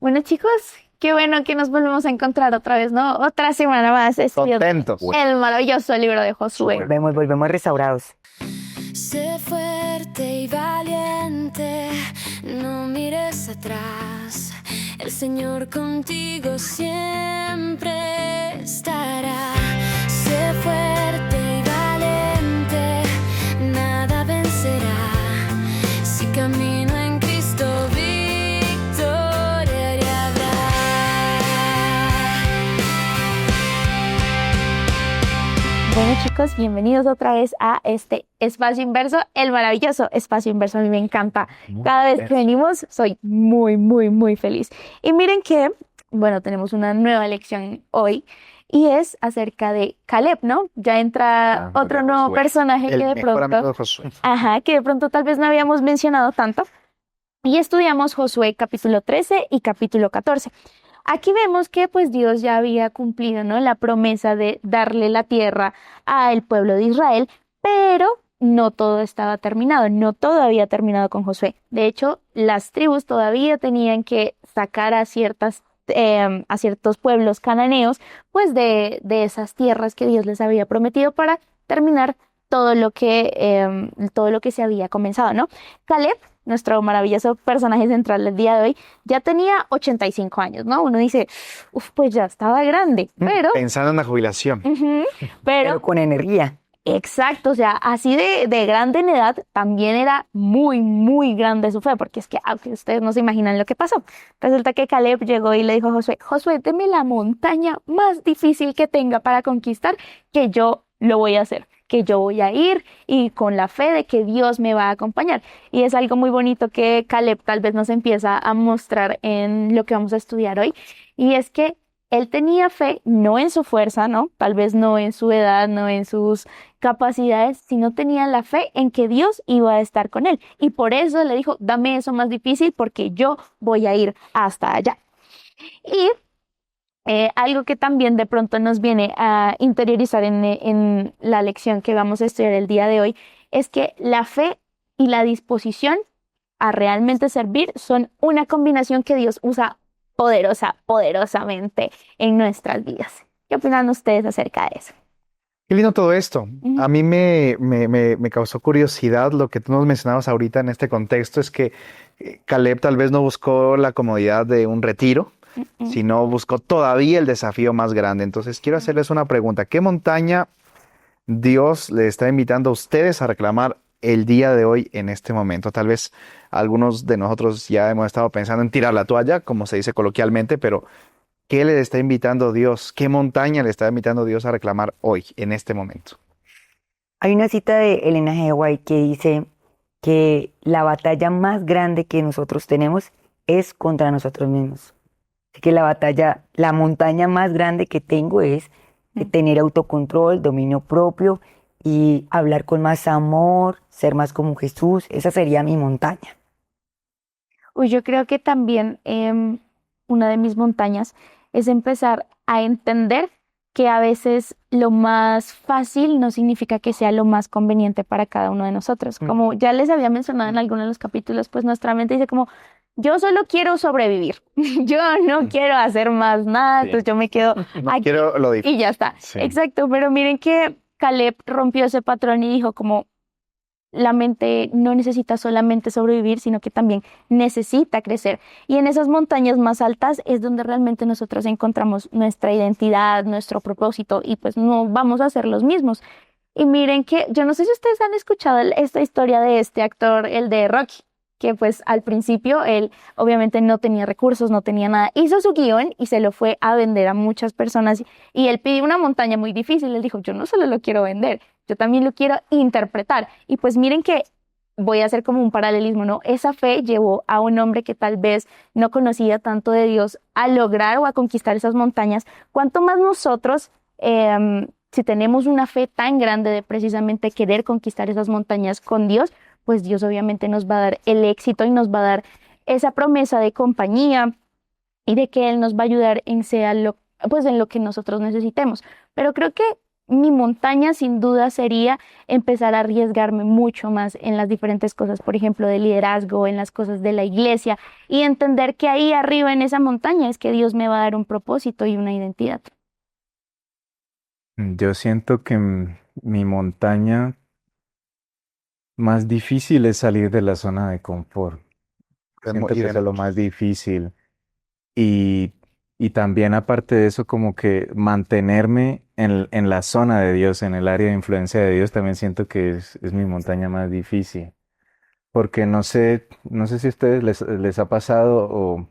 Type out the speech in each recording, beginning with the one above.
Bueno, chicos, qué bueno que nos volvemos a encontrar otra vez, ¿no? Otra semana más estudiando Contentos. el maravilloso libro de Josué. Volvemos restaurados. Sé fuerte y valiente, no mires atrás. El Señor contigo siempre estará. Sé fuerte y valiente, nada vencerá. Si camino en Cristo, victoria le habrá. Bueno, chicos, bienvenidos otra vez a este espacio inverso, el maravilloso espacio inverso. A mí me encanta. Cada vez que venimos soy muy feliz. Y miren que, bueno, tenemos una nueva lección hoy y es acerca de Caleb, ¿no? Ya entra otro nuevo Josué. personaje que El de mejor amigo de pronto, Josué. que de pronto tal vez no habíamos mencionado tanto. Y estudiamos Josué capítulo 13 y capítulo 14. Aquí vemos que pues Dios ya había cumplido, ¿no?, la promesa de darle la tierra al pueblo de Israel, pero no todo estaba terminado, no todo había terminado con Josué. De hecho, las tribus todavía tenían que sacar a ciertos pueblos cananeos, pues de esas tierras que Dios les había prometido para terminar todo lo que se había comenzado, ¿no? Caleb, nuestro maravilloso personaje central del día de hoy, ya tenía 85 años, ¿no? Uno dice, pues ya estaba grande, pero, Pensando en la jubilación. Pero con energía. exacto, o sea, así de grande en edad, también era muy grande su fe, porque es que aunque ustedes no se imaginan lo que pasó. Resulta que Caleb llegó y le dijo a Josué, Josué, deme la montaña más difícil que tenga para conquistar, que yo lo voy a hacer, que yo voy a ir y con la fe de que Dios me va a acompañar. Y es algo muy bonito que Caleb tal vez nos empieza a mostrar en lo que vamos a estudiar hoy, y es que él tenía fe no en su fuerza, ¿no? Tal vez no en su edad, no en sus capacidades, sino tenía la fe en que Dios iba a estar con él. Y por eso le dijo, dame eso más difícil porque yo voy a ir hasta allá. Y algo que también de pronto nos viene a interiorizar en la lección que vamos a estudiar el día de hoy es que la fe y la disposición a realmente servir son una combinación que Dios usa poderosamente en nuestras vidas. ¿Qué opinan ustedes acerca de eso? Qué lindo todo esto. Ujú. A mí me causó curiosidad lo que tú nos mencionabas ahorita en este contexto, es que Caleb tal vez no buscó la comodidad de un retiro, sino buscó todavía el desafío más grande. Entonces quiero hacerles una pregunta. ¿Qué montaña Dios le está invitando a ustedes a reclamar el día de hoy en este momento? Tal vez algunos de nosotros ya hemos estado pensando en tirar la toalla, como se dice coloquialmente, pero ¿qué le está invitando Dios? ¿Qué montaña le está invitando Dios a reclamar hoy, en este momento? Hay una cita de Elena G. White que dice que la batalla más grande que nosotros tenemos es contra nosotros mismos. Así que la montaña más grande que tengo es tener autocontrol, dominio propio y hablar con más amor, ser más como Jesús. Esa sería mi montaña. Yo creo que también una de mis montañas es empezar a entender que a veces lo más fácil no significa que sea lo más conveniente para cada uno de nosotros. Como ya les había mencionado en algunos de los capítulos, pues nuestra mente dice como, yo solo quiero sobrevivir, yo no quiero hacer más nada, Sí. entonces yo me quedo No aquí quiero lo difícil. y ya está. Sí. Exacto, pero miren que Caleb rompió ese patrón y dijo como, la mente no necesita solamente sobrevivir, sino que también necesita crecer. Y en esas montañas más altas es donde realmente nosotros encontramos nuestra identidad, nuestro propósito, y pues no vamos a ser los mismos. Y miren que, yo no sé si ustedes han escuchado esta historia de este actor, el de Rocky, que pues al principio él obviamente no tenía recursos, no tenía nada. Hizo su guión y se lo fue a vender a muchas personas. Y él pidió una montaña muy difícil. Él dijo, yo no solo lo quiero vender, yo también lo quiero interpretar. Y pues miren que voy a hacer como un paralelismo, ¿no? Esa fe llevó a un hombre que tal vez no conocía tanto de Dios a lograr o a conquistar esas montañas. ¿Cuánto más nosotros, si tenemos una fe tan grande de precisamente querer conquistar esas montañas con Dios, pues Dios obviamente nos va a dar el éxito y nos va a dar esa promesa de compañía y de que Él nos va a ayudar en en lo que nosotros necesitemos. Pero creo que mi montaña sin duda sería empezar a arriesgarme mucho más en las diferentes cosas, por ejemplo, de liderazgo, en las cosas de la iglesia, y entender que ahí arriba en esa montaña es que Dios me va a dar un propósito y una identidad. Yo siento que mi montaña más difícil es salir de la zona de confort. Siento que eso es lo más difícil. Y, y también aparte de eso, como que mantenerme en la zona de Dios, en el área de influencia de Dios, también siento que es mi montaña más difícil. Porque no sé si a ustedes les ha pasado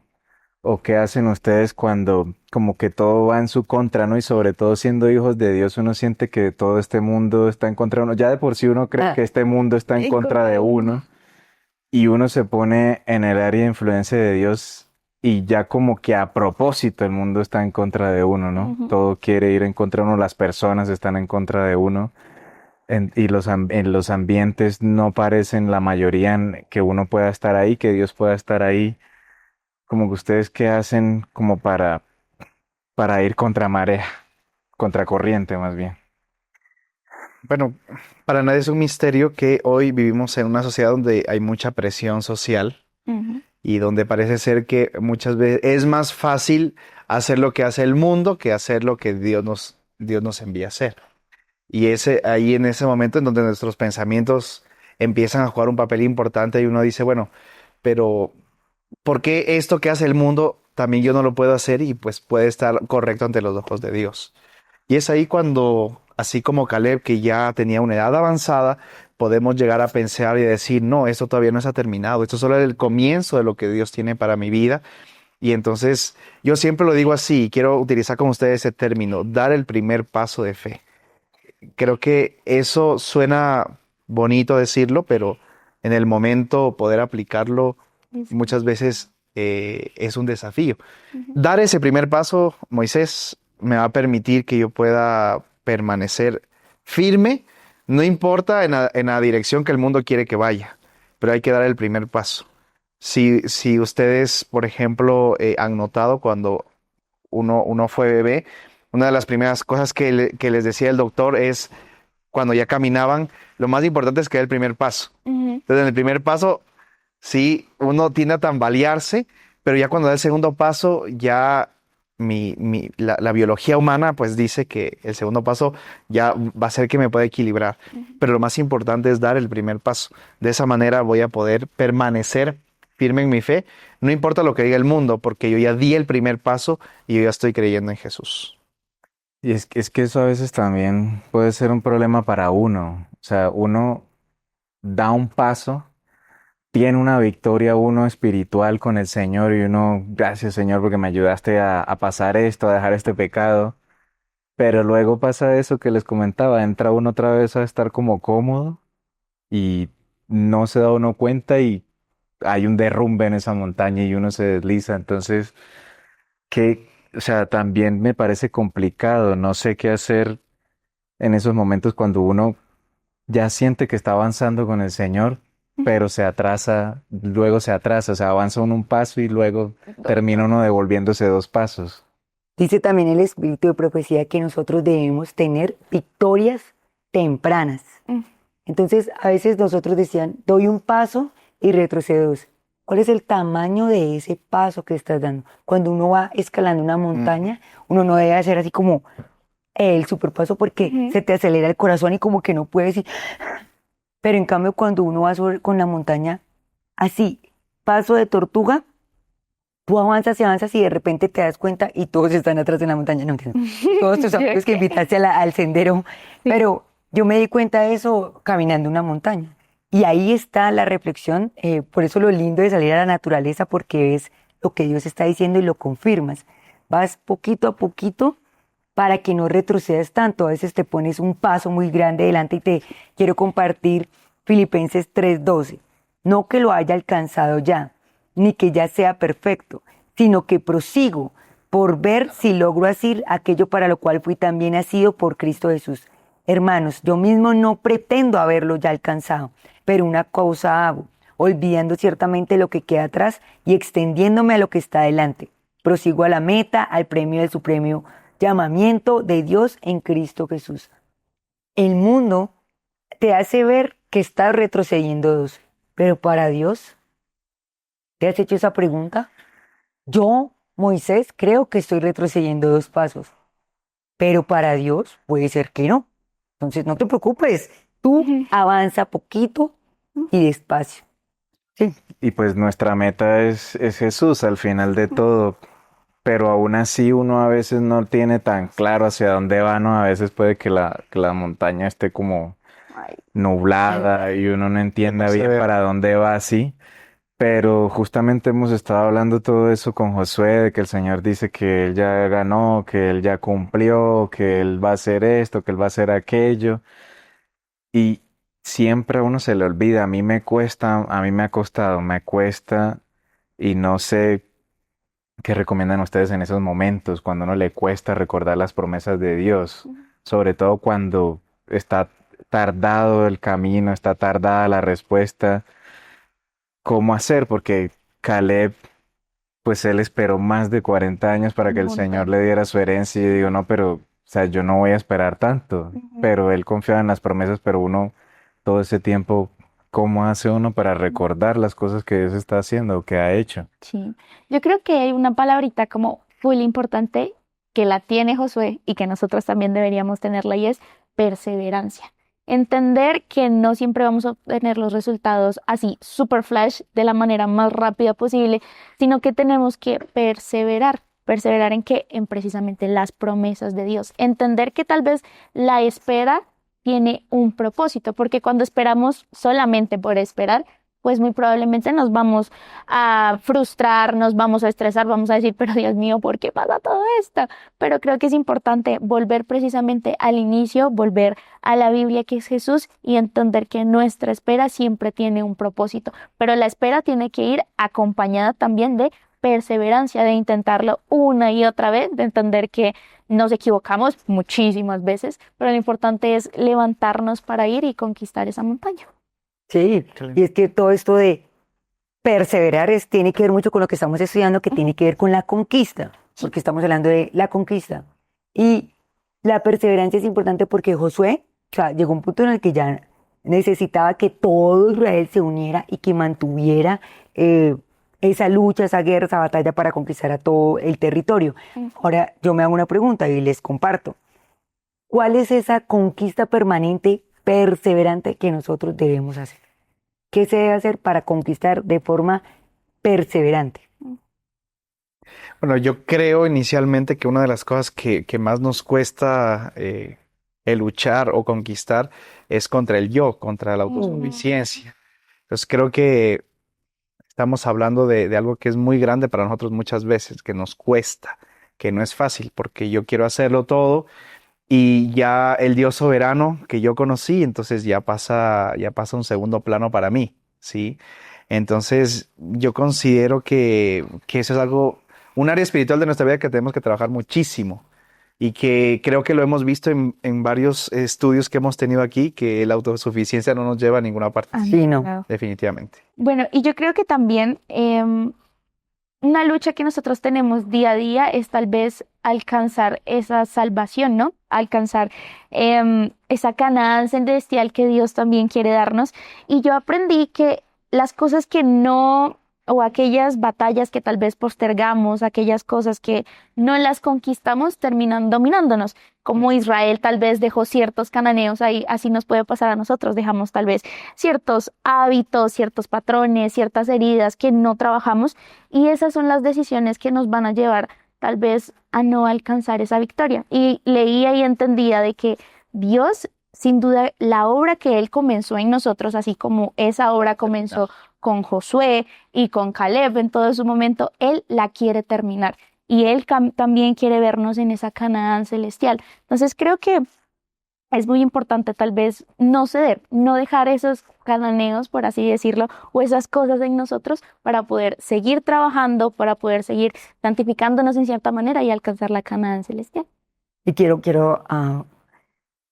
o qué hacen ustedes cuando como que todo va en su contra, ¿no? Y sobre todo siendo hijos de Dios, uno siente que todo este mundo está en contra de uno. Ya de por sí uno cree que este mundo está en contra de uno y uno se pone en el área de influencia de Dios y ya como que a propósito el mundo está en contra de uno, ¿no? Ujú. Todo quiere ir en contra de uno, las personas están en contra de uno. Y en los ambientes no parecen la mayoría en que uno pueda estar ahí, que Dios pueda estar ahí. Como que ustedes qué hacen como para ir contra marea, contra corriente más bien. Bueno, para nadie es un misterio que hoy vivimos en una sociedad donde hay mucha presión social Ujú. y donde parece ser que muchas veces es más fácil hacer lo que hace el mundo que hacer lo que Dios nos envía a hacer. Y ahí en ese momento en donde nuestros pensamientos empiezan a jugar un papel importante y uno dice, bueno, pero ¿por qué esto que hace el mundo también yo no lo puedo hacer y pues puede estar correcto ante los ojos de Dios? Y es ahí cuando, así como Caleb, que ya tenía una edad avanzada, podemos llegar a pensar y decir, no, esto todavía no está terminado, esto solo es el comienzo de lo que Dios tiene para mi vida. Y entonces yo siempre lo digo así, y quiero utilizar con ustedes ese término, dar el primer paso de fe. Creo que eso suena bonito decirlo, pero en el momento poder aplicarlo Es- muchas veces es un desafío. ujú. Dar ese primer paso, Moisés, me va a permitir que yo pueda permanecer firme, no importa en la dirección que el mundo quiere que vaya, pero hay que dar el primer paso. Si ustedes, por ejemplo, han notado cuando uno fue bebé, una de las primeras cosas que les decía el doctor es cuando ya caminaban, lo más importante es que dé el primer paso. Ujú. Entonces, en el primer paso, sí, uno tiende a tambalearse, pero ya cuando da el segundo paso, ya la biología humana pues dice que el segundo paso ya va a ser que me pueda equilibrar. Pero lo más importante es dar el primer paso. De esa manera voy a poder permanecer firme en mi fe, no importa lo que diga el mundo, porque yo ya di el primer paso y yo ya estoy creyendo en Jesús. Y es que eso a veces también puede ser un problema para uno. O sea, uno da un paso, tiene una victoria uno espiritual con el Señor y uno, gracias Señor porque me ayudaste a pasar esto, a dejar este pecado. Pero luego pasa eso que les comentaba, entra uno otra vez a estar como cómodo y no se da uno cuenta y hay un derrumbe en esa montaña y uno se desliza. Entonces, o sea, también me parece complicado, no sé qué hacer en esos momentos cuando uno ya siente que está avanzando con el Señor, pero se atrasa, luego se atrasa, o sea, avanza uno un paso y luego termina uno devolviéndose dos pasos. Dice también el espíritu de profecía que nosotros debemos tener victorias tempranas. Mm. Entonces, a veces nosotros decían, doy un paso y retrocedo dos. ¿Cuál es el tamaño de ese paso que estás dando? Cuando uno va escalando una montaña, uno no debe hacer así como el superpaso porque Ujú. se te acelera el corazón y como que no puedes ir. Pero en cambio, cuando uno va con la montaña así, paso de tortuga, tú avanzas y avanzas y de repente te das cuenta y todos están atrás de la montaña. No entiendo. Todos tus amigos que invitaste al sendero. Sí. Pero yo me di cuenta de eso caminando una montaña. Y ahí está la reflexión. Por eso lo lindo de salir a la naturaleza, porque ves lo que Dios está diciendo y lo confirmas. Vas poquito a poquito para que no retrocedas tanto. A veces te pones un paso muy grande delante y te quiero compartir Filipenses 3:12. No que lo haya alcanzado ya, ni que ya sea perfecto, sino que prosigo por ver si logro hacer aquello para lo cual fui también nacido por Cristo Jesús. Hermanos, yo mismo no pretendo haberlo ya alcanzado, pero una cosa hago, olvidando ciertamente lo que queda atrás y extendiéndome a lo que está adelante. Prosigo a la meta, al premio del supremo llamamiento de Dios en Cristo Jesús. el mundo te hace ver que estás retrocediendo dos, pero para Dios, ¿te has hecho esa pregunta? Yo, Moisés, creo que estoy retrocediendo 2 pasos, pero para Dios puede ser que no. Entonces no te preocupes, tú Ujú. avanza poquito y despacio. Sí, Y pues nuestra meta es Jesús al final de todo, pero aún así uno a veces no tiene tan claro hacia dónde va, ¿no? A veces puede que la montaña esté como Ay, nublada y uno no entienda bien Persevera. para dónde va así. Pero justamente hemos estado hablando todo eso con Josué, de que el Señor dice que él ya ganó, que él ya cumplió, que él va a hacer esto, que él va a hacer aquello. Y siempre a uno se le olvida, a mí me cuesta, a mí me ha costado, me cuesta y no sé qué recomiendan ustedes en esos momentos, cuando a uno le cuesta recordar las promesas de Dios, sobre todo cuando está tardado el camino, está tardada la respuesta, ¿cómo hacer? Porque Caleb, pues él esperó más de 40 años para que un el Señor montón. le diera su herencia y yo digo, no, pero, o sea, yo no voy a esperar tanto, Ujú. pero él confiaba en las promesas, pero uno, todo ese tiempo, ¿cómo hace uno para recordar las cosas que Dios está haciendo o que ha hecho? Sí, yo creo que hay una palabrita como full importante que la tiene Josué y que nosotros también deberíamos tenerla y es perseverancia. Entender que no siempre vamos a obtener los resultados así super flash de la manera más rápida posible, sino que tenemos que perseverar. ¿Perseverar en qué? En precisamente las promesas de Dios. Entender que tal vez la espera tiene un propósito, porque cuando esperamos solamente por esperar, pues muy probablemente nos vamos a frustrar, nos vamos a estresar, vamos a decir, pero Dios mío, ¿por qué pasa todo esto? Pero creo que es importante volver precisamente al inicio, volver a la Biblia que es Jesús y entender que nuestra espera siempre tiene un propósito, pero la espera tiene que ir acompañada también de perseverancia, de intentarlo una y otra vez, de entender que nos equivocamos muchísimas veces, pero lo importante es levantarnos para ir y conquistar esa montaña. sí, y es que todo esto de perseverar tiene que ver mucho con lo que estamos estudiando, que tiene que ver con la conquista, porque estamos hablando de la conquista. Y la perseverancia es importante porque Josué, o sea, llegó un punto en el que ya necesitaba que todo Israel se uniera y que mantuviera esa lucha, esa guerra, esa batalla para conquistar a todo el territorio. Ahora yo me hago una pregunta y les comparto. ¿Cuál es esa conquista permanente, perseverante que nosotros debemos hacer? ¿Qué se debe hacer para conquistar de forma perseverante? Bueno, yo creo inicialmente que una de las cosas que más nos cuesta el luchar o conquistar es contra el yo, contra la autosuficiencia. Entonces creo que estamos hablando de algo que es muy grande para nosotros muchas veces, que nos cuesta, que no es fácil, porque yo quiero hacerlo todo y ya el Dios soberano que yo conocí, entonces ya pasa a un segundo plano para mí, ¿sí? Entonces yo considero que eso es algo, un área espiritual de nuestra vida que tenemos que trabajar muchísimo y que creo que lo hemos visto en varios estudios que hemos tenido aquí, que la autosuficiencia no nos lleva a ninguna parte, Sí, no. Claro. definitivamente. Bueno, y yo creo que también una lucha que nosotros tenemos día a día es tal vez alcanzar esa salvación, ¿no? Alcanzar esa Canaán celestial que Dios también quiere darnos. Y yo aprendí que las cosas que no, o aquellas batallas que tal vez postergamos, aquellas cosas que no las conquistamos, terminan dominándonos. Como Israel tal vez dejó ciertos cananeos ahí, así nos puede pasar a nosotros. Dejamos tal vez ciertos hábitos, ciertos patrones, ciertas heridas que no trabajamos y esas son las decisiones que nos van a llevar tal vez a no alcanzar esa victoria. Y leía y entendía de que Dios, sin duda, la obra que Él comenzó en nosotros, así como esa obra comenzó con Josué y con Caleb en todo su momento, Él la quiere terminar. Y Él también quiere vernos en esa Canaán celestial. Entonces creo que es muy importante tal vez no ceder, no dejar esos cananeos, por así decirlo, o esas cosas en nosotros para poder seguir trabajando, para poder seguir santificándonos en cierta manera y alcanzar la Canaán celestial. Y quiero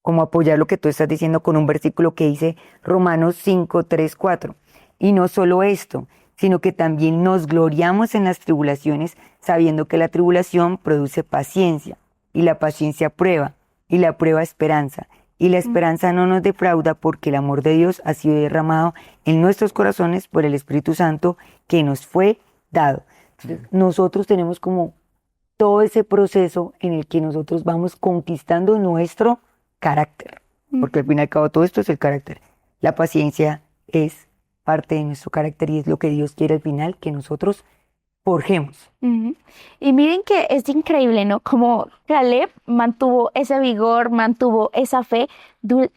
como apoyar lo que tú estás diciendo con un versículo que dice Romanos 5, 3, 4. Y no solo esto, sino que también nos gloriamos en las tribulaciones, sabiendo que la tribulación produce paciencia, y la paciencia prueba, y la prueba esperanza, Y la esperanza no nos defrauda porque el amor de Dios ha sido derramado en nuestros corazones por el Espíritu Santo que nos fue dado. Entonces, nosotros tenemos como todo ese proceso en el que nosotros vamos conquistando nuestro carácter, porque al fin y al cabo todo esto es el carácter. La paciencia es parte de nuestro carácter y es lo que Dios quiere al final, que nosotros forjemos. Ujú. Y miren que es increíble, ¿no? Como Caleb mantuvo ese vigor, mantuvo esa fe,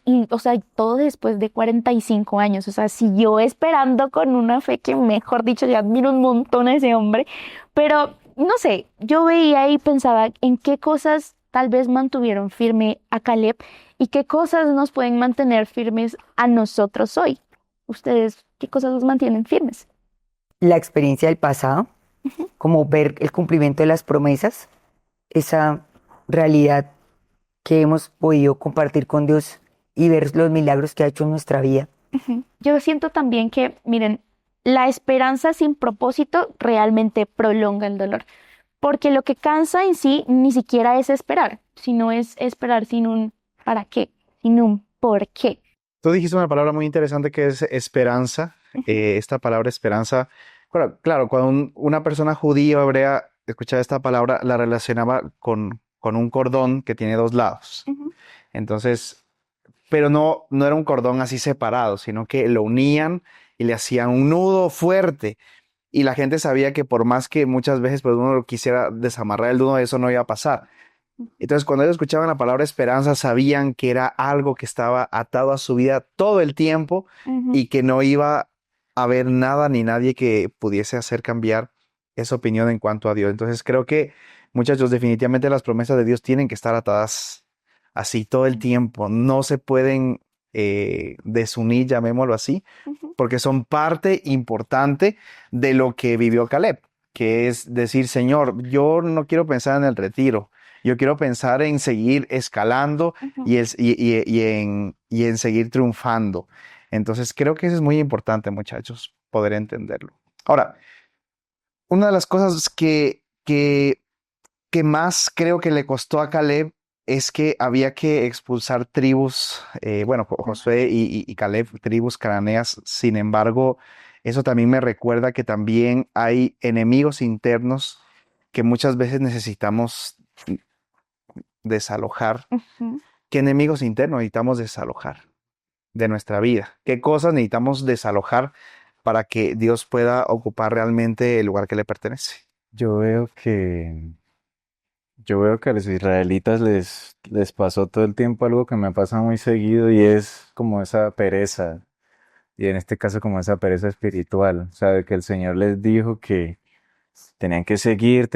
y, o sea, todo después de 45 años, o sea, siguió esperando con una fe que, mejor dicho, yo admiro un montón a ese hombre, pero no sé, yo veía y pensaba en qué cosas tal vez mantuvieron firme a Caleb y qué cosas nos pueden mantener firmes a nosotros hoy. ¿Ustedes qué cosas los mantienen firmes? La experiencia del pasado, como ver el cumplimiento de las promesas, esa realidad que hemos podido compartir con Dios y ver los milagros que ha hecho en nuestra vida. Yo siento también que, miren, la esperanza sin propósito realmente prolonga el dolor, porque lo que cansa en sí ni siquiera es esperar, sino es esperar sin un para qué, sin un por qué. Tú dijiste una palabra muy interesante que es esperanza. Esta palabra esperanza, claro, cuando una persona judía o hebrea escuchaba esta palabra, la relacionaba con un cordón que tiene dos lados. Entonces, pero no era un cordón así separado, sino que lo unían y le hacían un nudo fuerte. Y la gente sabía que por más que muchas veces pues, uno quisiera desamarrar el nudo, eso no iba a pasar. Entonces, cuando ellos escuchaban la palabra esperanza, sabían que era algo que estaba atado a su vida todo el tiempo y que no iba a haber nada ni nadie que pudiese hacer cambiar esa opinión en cuanto a Dios. Entonces, creo que, muchachos, definitivamente las promesas de Dios tienen que estar atadas así todo el tiempo. No se pueden desunir, llamémoslo así, porque son parte importante de lo que vivió Caleb, que es decir, Señor, yo no quiero pensar en el retiro. Yo quiero pensar en seguir escalando y en seguir triunfando. Entonces, creo que eso es muy importante, muchachos, poder entenderlo. Ahora, una de las cosas que más creo que le costó a Caleb es que había que expulsar tribus, Josué y Caleb, tribus cananeas. Sin embargo, eso también me recuerda que también hay enemigos internos que muchas veces necesitamos desalojar. ¿Qué enemigos internos necesitamos desalojar de nuestra vida? ¿Qué cosas necesitamos desalojar para que Dios pueda ocupar realmente el lugar que le pertenece? Yo veo que a los israelitas les pasó todo el tiempo algo que me pasa muy seguido y es como esa pereza, y en este caso como esa pereza espiritual, o sea, de que el Señor les dijo que tenían que seguir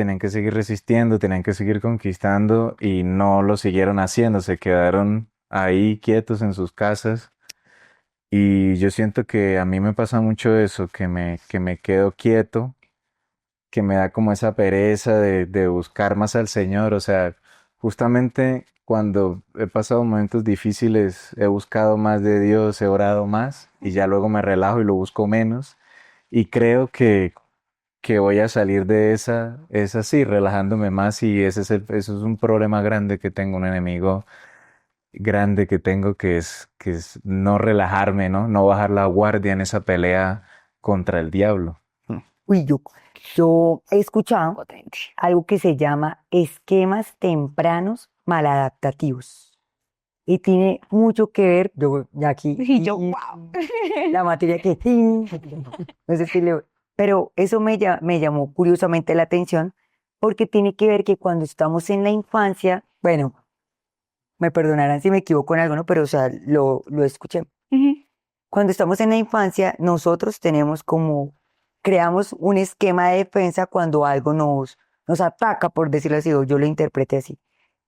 resistiendo, tenían que seguir conquistando y no lo siguieron haciendo, se quedaron ahí quietos en sus casas. Y yo siento que a mí me pasa mucho eso, que me quedo quieto, que me da como esa pereza de buscar más al Señor. O sea, justamente cuando he pasado momentos difíciles, he buscado más de Dios, he orado más y ya luego me relajo y lo busco menos. Y creo que voy a salir de esa, es así, relajándome más y eso es un problema grande que tengo, un enemigo grande que tengo que es no relajarme, ¿no? No bajar la guardia en esa pelea contra el diablo. Uy, yo he escuchado algo que se llama esquemas tempranos maladaptativos. Y tiene mucho que ver, yo ya aquí, Y yo, wow. la materia que, no sé si pero eso me llamó curiosamente la atención porque tiene que ver que cuando estamos en la infancia, bueno, me perdonarán si me equivoco en algo, ¿no? Pero, o sea, lo escuché. Cuando estamos en la infancia, nosotros creamos un esquema de defensa cuando algo nos ataca, por decirlo así, o yo lo interpreté así.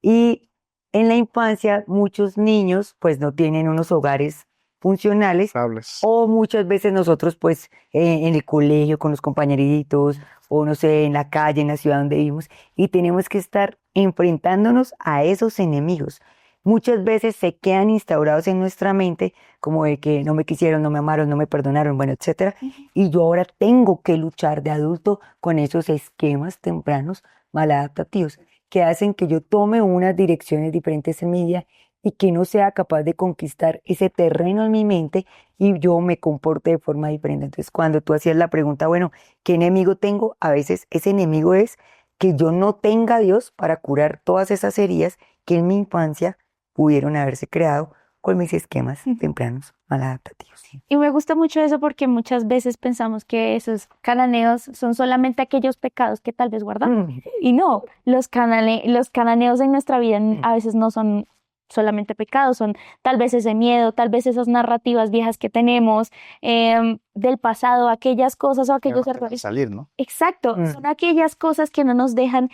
Y en la infancia, muchos niños, pues, no tienen unos hogares funcionales, Hables. o muchas veces nosotros, pues, en el colegio, con los compañeritos, o no sé, en la calle, en la ciudad donde vivimos, y tenemos que estar enfrentándonos a esos enemigos. Muchas veces se quedan instaurados en nuestra mente como de que no me quisieron, no me amaron, no me perdonaron, bueno, etcétera. Y yo ahora tengo que luchar de adulto con esos esquemas tempranos maladaptativos que hacen que yo tome unas direcciones diferentes en mi vida y que no sea capaz de conquistar ese terreno en mi mente y yo me comporte de forma diferente. Entonces, cuando tú hacías la pregunta, bueno, ¿qué enemigo tengo? A veces ese enemigo es que yo no tenga a Dios para curar todas esas heridas que en mi infancia pudieron haberse creado con mis esquemas tempranos maladaptativos. Y me gusta mucho eso porque muchas veces pensamos que esos cananeos son solamente aquellos pecados que tal vez guardamos. Y no, los cananeos en nuestra vida a veces no son solamente pecados, son tal vez ese miedo, tal vez esas narrativas viejas que tenemos del pasado, aquellas cosas o Que no aquellos te dejan errores. salir, ¿no? Exacto, son aquellas cosas que no nos dejan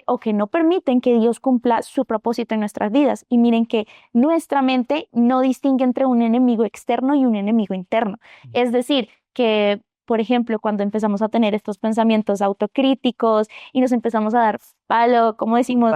o que no permiten que Dios cumpla su propósito en nuestras vidas. Y miren que nuestra mente no distingue entre un enemigo externo y un enemigo interno. Es decir, que, por ejemplo, cuando empezamos a tener estos pensamientos autocríticos y nos empezamos a dar palo, como decimos,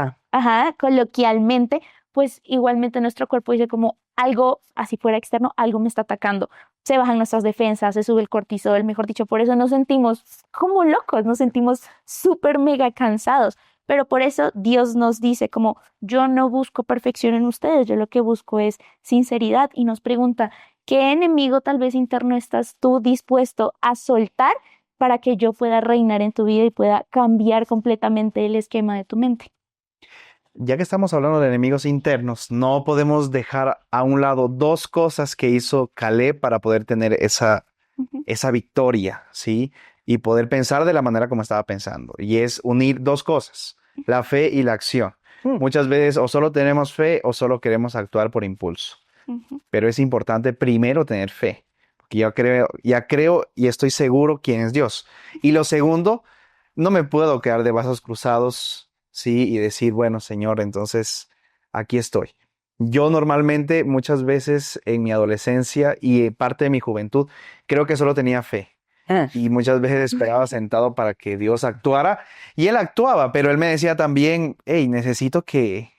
coloquialmente, pues igualmente nuestro cuerpo dice como algo, así fuera externo, algo me está atacando. Se bajan nuestras defensas, se sube el cortisol, mejor dicho, por eso nos sentimos como locos, nos sentimos súper mega cansados. Pero por eso Dios nos dice como yo no busco perfección en ustedes, yo lo que busco es sinceridad y nos pregunta, ¿qué enemigo tal vez interno estás tú dispuesto a soltar para que yo pueda reinar en tu vida y pueda cambiar completamente el esquema de tu mente? Ya que estamos hablando de enemigos internos, no podemos dejar a un lado dos cosas que hizo Caleb para poder tener esa victoria, ¿sí? Y poder pensar de la manera como estaba pensando. Y es unir dos cosas, la fe y la acción. Muchas veces o solo tenemos fe o solo queremos actuar por impulso. Pero es importante primero tener fe, porque ya creo y estoy seguro quién es Dios. Y lo segundo, no me puedo quedar de brazos cruzados, ¿sí? Y decir, bueno, Señor, entonces aquí estoy. Yo normalmente, muchas veces en mi adolescencia y parte de mi juventud, creo que solo tenía fe. Y muchas veces esperaba sentado para que Dios actuara. Y Él actuaba, pero Él me decía también, hey, necesito que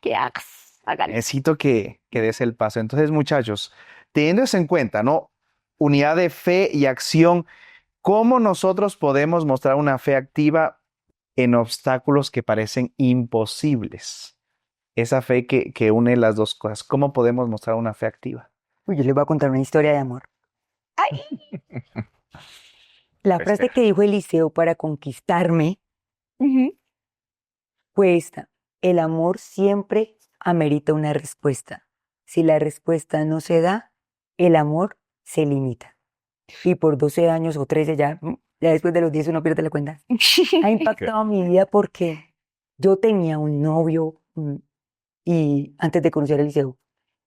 des el paso. Entonces, muchachos, teniendo eso en cuenta, ¿no? Unidad de fe y acción, ¿cómo nosotros podemos mostrar una fe activa en obstáculos que parecen imposibles? Esa fe que une las dos cosas. ¿Cómo podemos mostrar una fe activa? Uy, yo les voy a contar una historia de amor. La frase que dijo Eliseo para conquistarme fue esta: el amor siempre amerita una respuesta. Si la respuesta no se da, el amor se limita. Y por 12 años o 13 ya después de los 10 uno pierde la cuenta, ha impactado mi vida porque yo tenía un novio y antes de conocer a Eliseo.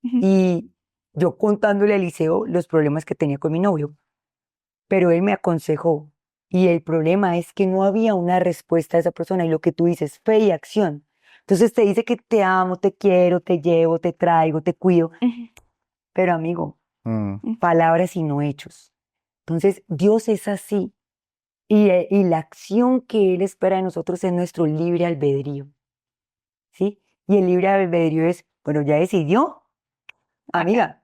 Y yo contándole a Eliseo los problemas que tenía con mi novio. Pero él me aconsejó. Y el problema es que no había una respuesta a esa persona. Y lo que tú dices, fe y acción. Entonces te dice que te amo, te quiero, te llevo, te traigo, te cuido. Pero amigo, palabras y no hechos. Entonces Dios es así. Y la acción que Él espera de nosotros es nuestro libre albedrío. ¿Sí? Y el libre albedrío es, bueno, ya decidió, amiga.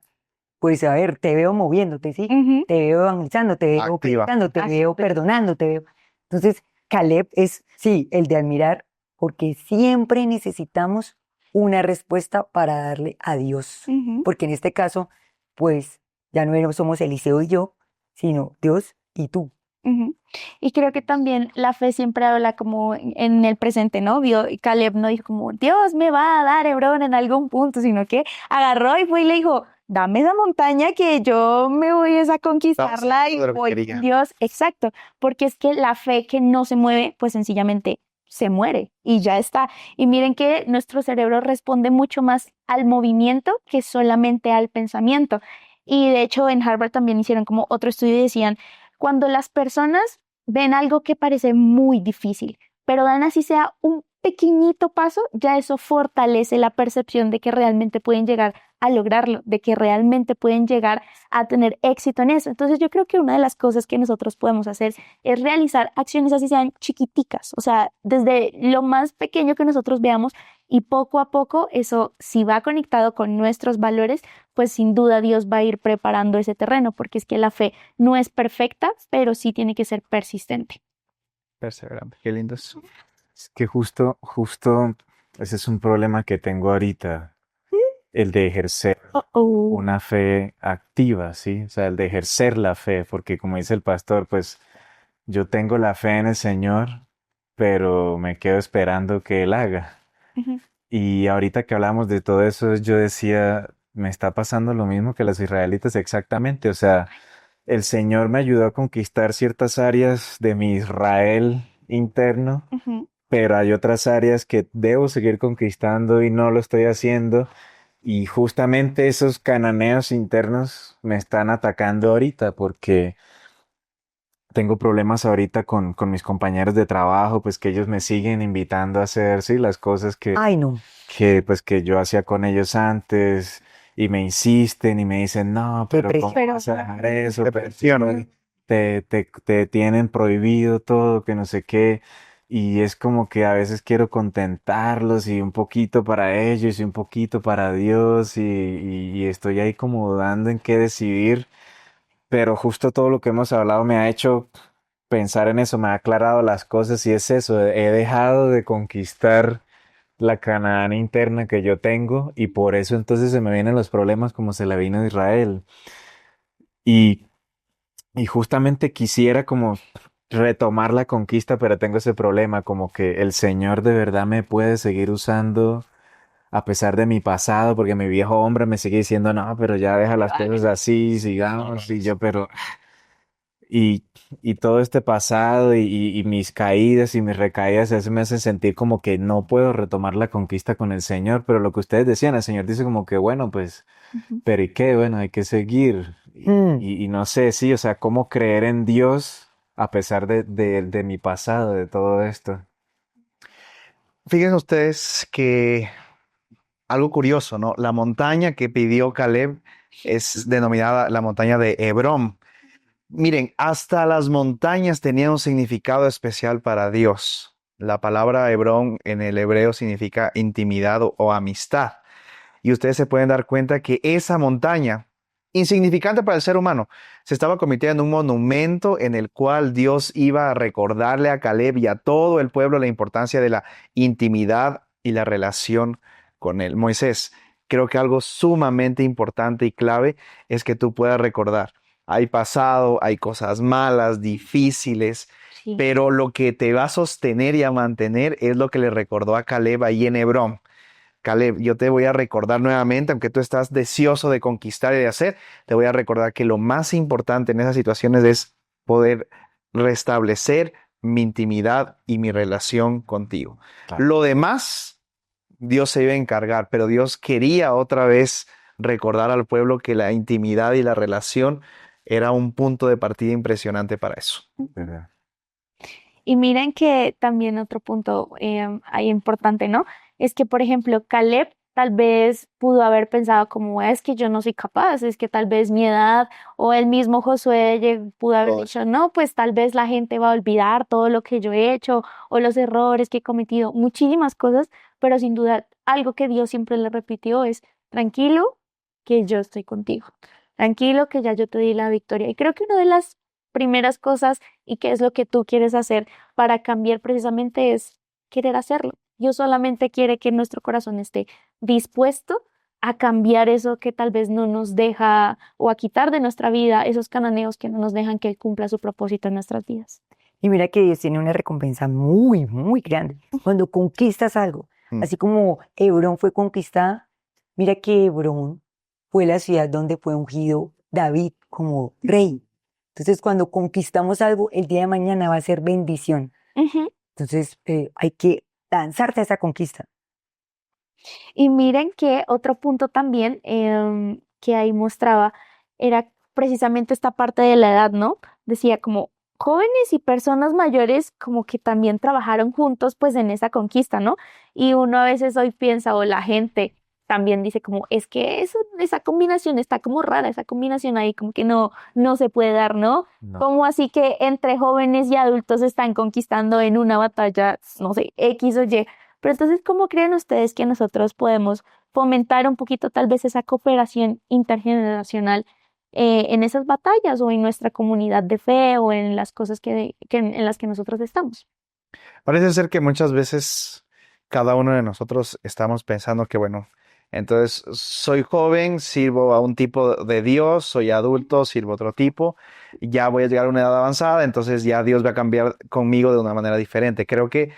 Pues a ver, te veo moviéndote, ¿sí? Te veo evangelizando, te veo Activa. predicando, te veo perdonando, te veo. Entonces, Caleb es, sí, el de admirar, porque siempre necesitamos una respuesta para darle a Dios. Porque en este caso, pues, ya no somos Eliseo y yo, sino Dios y tú. Y creo que también la fe siempre habla como en el presente, ¿no? Caleb no dijo como, Dios me va a dar Hebrón en algún punto, sino que agarró y fue y le dijo, dame esa montaña que yo me voy a conquistarla y voy con Dios. Exacto, porque es que la fe que no se mueve, pues sencillamente se muere y ya está. Y miren que nuestro cerebro responde mucho más al movimiento que solamente al pensamiento. Y de hecho en Harvard también hicieron como otro estudio y decían, cuando las personas ven algo que parece muy difícil, pero dan así sea un pequeñito paso, ya eso fortalece la percepción de que realmente pueden llegar a lograrlo, de que realmente pueden llegar a tener éxito en eso. Entonces yo creo que una de las cosas que nosotros podemos hacer es realizar acciones así sean chiquiticas, o sea, desde lo más pequeño que nosotros veamos y poco a poco eso, si va conectado con nuestros valores, pues sin duda Dios va a ir preparando ese terreno, porque es que la fe no es perfecta, pero sí tiene que ser persistente. Perseverante, qué lindo eso. Es que justo ese es un problema que tengo ahorita. el de ejercer Oh. una fe activa, ¿sí? O sea, el de ejercer la fe, porque como dice el pastor, pues yo tengo la fe en el Señor, pero me quedo esperando que Él haga. Ujú. Y ahorita que hablamos de todo eso, yo decía, me está pasando lo mismo que los israelitas exactamente. O sea, el Señor me ayudó a conquistar ciertas áreas de mi Israel interno, Ujú. pero hay otras áreas que debo seguir conquistando y no lo estoy haciendo. Y justamente esos cananeos internos me están atacando ahorita porque tengo problemas ahorita con mis compañeros de trabajo, pues que ellos me siguen invitando a hacer, sí, las cosas Ay, no. pues que yo hacía con ellos antes y me insisten y me dicen, no, Qué pero ¿cómo Pero vas a dejar eso? Te Pero presionan. te tienen prohibido todo, que no sé qué. Y es como que a veces quiero contentarlos y un poquito para ellos y un poquito para Dios y estoy ahí como dudando en qué decidir. Pero justo todo lo que hemos hablado me ha hecho pensar en eso, me ha aclarado las cosas y es eso, he dejado de conquistar la Canaán interna que yo tengo y por eso entonces se me vienen los problemas como se le vino a Israel. Y, y justamente quisiera como retomar la conquista, pero tengo ese problema, como que el Señor de verdad me puede seguir usando a pesar de mi pasado, porque mi viejo hombre me sigue diciendo, no, pero ya deja las cosas así, sigamos, y yo, pero Y, y todo este pasado y mis caídas y mis recaídas, eso me hace sentir como que no puedo retomar la conquista con el Señor, pero lo que ustedes decían, el Señor dice como que, bueno, pues, ujú. pero ¿y qué? Bueno, hay que seguir. Mm. Y no sé, sí, o sea, cómo creer en Dios a pesar de mi pasado, de todo esto. Fíjense ustedes que algo curioso, ¿no? La montaña que pidió Caleb es denominada la montaña de Hebrón. Miren, hasta las montañas tenían un significado especial para Dios. La palabra Hebrón en el hebreo significa intimidad o amistad. Y ustedes se pueden dar cuenta que esa montaña, insignificante para el ser humano, se estaba convirtiendo en un monumento en el cual Dios iba a recordarle a Caleb y a todo el pueblo la importancia de la intimidad y la relación con él. Moisés, creo que algo sumamente importante y clave es que tú puedas recordar. Hay pasado, hay cosas malas, difíciles, Sí. pero lo que te va a sostener y a mantener es lo que le recordó a Caleb ahí en Hebrón. Caleb, yo te voy a recordar nuevamente, aunque tú estás deseoso de conquistar y de hacer, te voy a recordar que lo más importante en esas situaciones es poder restablecer mi intimidad y mi relación contigo. Claro. Lo demás, Dios se iba a encargar, pero Dios quería otra vez recordar al pueblo que la intimidad y la relación era un punto de partida impresionante para eso. ¿Verdad? Y miren que también otro punto ahí importante, ¿no? Es que, por ejemplo, Caleb tal vez pudo haber pensado como es que yo no soy capaz, es que tal vez mi edad o el mismo Josué pudo haber Oh, dicho, no, pues tal vez la gente va a olvidar todo lo que yo he hecho o los errores que he cometido, muchísimas cosas, pero sin duda algo que Dios siempre le repitió es, tranquilo, que yo estoy contigo. Tranquilo, que ya yo te di la victoria. Y creo que una de las primeras cosas y qué es lo que tú quieres hacer para cambiar precisamente es querer hacerlo. Dios solamente quiere que nuestro corazón esté dispuesto a cambiar eso que tal vez no nos deja o a quitar de nuestra vida esos cananeos que no nos dejan que Él cumpla su propósito en nuestras vidas. Y mira que Dios tiene una recompensa muy, muy grande cuando conquistas algo. mm. Así como Hebrón fue conquistada, mira que Hebrón fue la ciudad donde fue ungido David como rey. Entonces, cuando conquistamos algo, el día de mañana va a ser bendición. Ujú. Entonces, hay que lanzarte a esa conquista. Y miren que otro punto también que ahí mostraba era precisamente esta parte de la edad, ¿no? Decía como jóvenes y personas mayores como que también trabajaron juntos pues en esa conquista, ¿no? Y uno a veces hoy piensa o la gente también dice como es que esa combinación está como rara, esa combinación ahí como que no se puede dar, ¿no? No. ¿Cómo así que entre jóvenes y adultos están conquistando en una batalla, no sé, X o Y? Pero entonces, ¿cómo creen ustedes que nosotros podemos fomentar un poquito tal vez esa cooperación intergeneracional en esas batallas o en nuestra comunidad de fe o en las cosas en las que nosotros estamos? Parece ser que muchas veces cada uno de nosotros estamos pensando que, bueno, Entonces, soy joven, sirvo a un tipo de Dios, soy adulto, sirvo a otro tipo, y ya voy a llegar a una edad avanzada, entonces ya Dios va a cambiar conmigo de una manera diferente. Creo que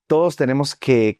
todos tenemos que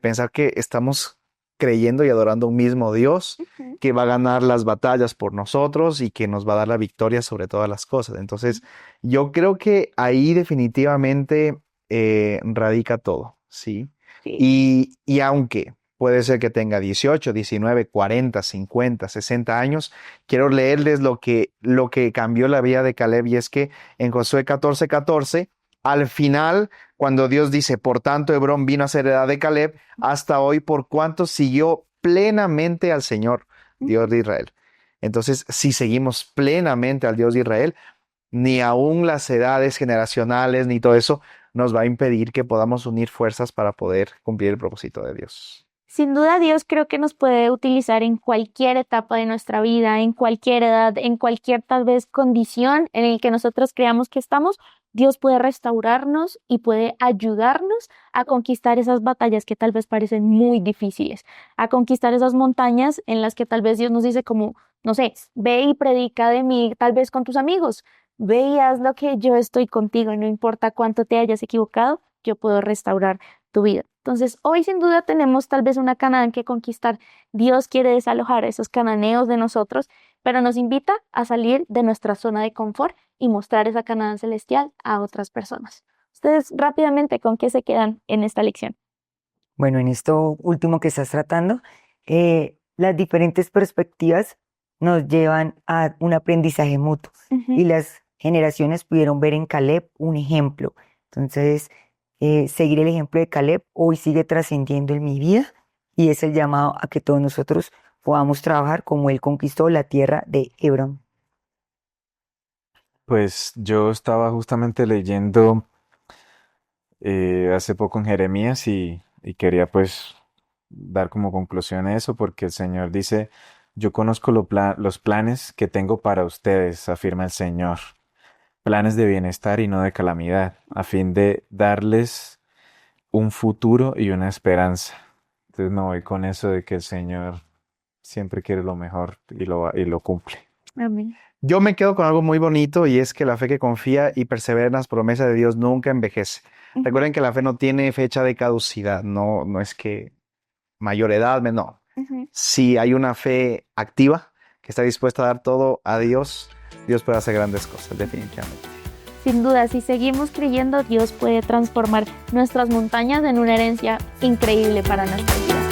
pensar que estamos creyendo y adorando a un mismo Dios Ujú. que va a ganar las batallas por nosotros y que nos va a dar la victoria sobre todas las cosas. Entonces, yo creo que ahí definitivamente radica todo, ¿sí? Sí. Y aunque puede ser que tenga 18, 19, 40, 50, 60 años, quiero leerles lo que cambió la vida de Caleb, y es que en Josué 14:14, al final, cuando Dios dice, por tanto Hebrón vino a ser heredad de Caleb, hasta hoy, por cuanto siguió plenamente al Señor, Dios de Israel. Entonces, si seguimos plenamente al Dios de Israel, ni aún las edades generacionales ni todo eso nos va a impedir que podamos unir fuerzas para poder cumplir el propósito de Dios. Sin duda, Dios creo que nos puede utilizar en cualquier etapa de nuestra vida, en cualquier edad, en cualquier tal vez condición en el que nosotros creamos que estamos. Dios puede restaurarnos y puede ayudarnos a conquistar esas batallas que tal vez parecen muy difíciles, a conquistar esas montañas en las que tal vez Dios nos dice como, no sé, ve y predica de mí tal vez con tus amigos, ve y haz lo que yo estoy contigo, no importa cuánto te hayas equivocado, yo puedo restaurar tu vida. Entonces, hoy sin duda tenemos tal vez una Canaán que conquistar. Dios quiere desalojar a esos cananeos de nosotros, pero nos invita a salir de nuestra zona de confort y mostrar esa Canaán celestial a otras personas. Ustedes rápidamente, ¿con qué se quedan en esta lección? Bueno, en esto último que estás tratando, las diferentes perspectivas nos llevan a un aprendizaje mutuo y las generaciones pudieron ver en Caleb un ejemplo. Entonces, seguir el ejemplo de Caleb hoy sigue trascendiendo en mi vida y es el llamado a que todos nosotros podamos trabajar como él conquistó la tierra de Hebrón. Pues yo estaba justamente leyendo hace poco en Jeremías y quería pues dar como conclusión eso porque el Señor dice, yo conozco los planes que tengo para ustedes, afirma el Señor, planes de bienestar y no de calamidad, a fin de darles un futuro y una esperanza. Entonces me voy con eso de que el Señor siempre quiere lo mejor y lo cumple. Amén. Yo me quedo con algo muy bonito, y es que la fe que confía y persevera en las promesas de Dios nunca envejece. Recuerden que la fe no tiene fecha de caducidad, no es que mayor edad, no. Si hay una fe activa que está dispuesta a dar todo a Dios, Dios puede hacer grandes cosas, definitivamente. Sin duda, si seguimos creyendo, Dios puede transformar nuestras montañas en una herencia increíble para nuestra vida.